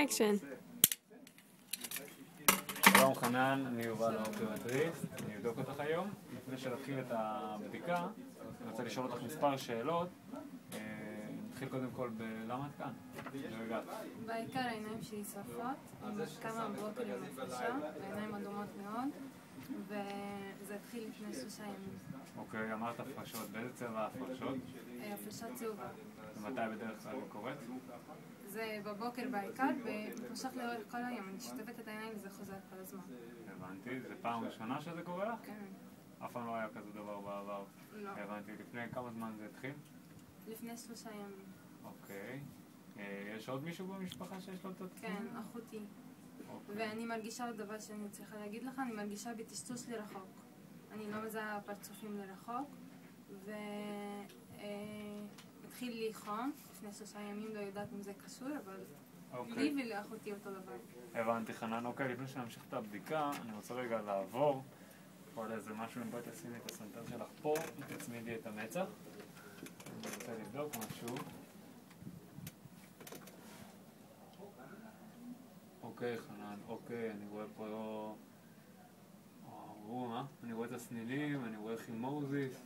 אקשן. שלום חנן, אני יובל האופטומטריסט, אני אבדוק אותך היום. לפני שנתחיל את הבדיקה, אני רוצה לשאול אותך מספר שאלות. נתחיל קודם כל בלמה את כאן? בעיקר העיניים שלי שרפות, עם כמה בלוקרים הפרשה, והעיניים אדומות מאוד, וזה התחיל לפני 3 ימים. אוקיי, אמרת הפרשות, באיזה צבע הפרשות? הפרשה צהובה. ומתי בדרך כלל היא קורית? זה בבוקר בעיקר, ונמשך לאורך כל היום, אני שוטפת את העיניים וזה חוזר כל הזמן. הבנתי, זה פעם ראשונה שזה קורה לך? כן. אף פעם לא היה כזה דבר בעבר? לא. הבנתי, לפני כמה זמן זה התחיל? לפני 3 ימים. אוקיי. יש עוד מישהו במשפחה שיש לו את התחום? כן, אחותי. אוקיי. ואני מרגישה עוד דבר שאני צריכה להגיד לך, אני מרגישה בטשטוש לרחוק. אני לא מזהה פרצופים לרחוק, התחיל לי חום, לפני 3 ימים, לא יודעת אם זה קשור, אבל לי ולאחותי אותו דבר. הבנתי חנן, אוקיי, לפני שנמשיך את הבדיקה, אני רוצה רגע לעבור פה על איזה משהו, אם בואי תשימי את הסנטר שלך פה, תצמידי את המצח. אני רוצה לבדוק משהו. אוקיי חנן, אוקיי, אני רואה פה... אני רואה את הסנילים, אני רואה חימוזיס.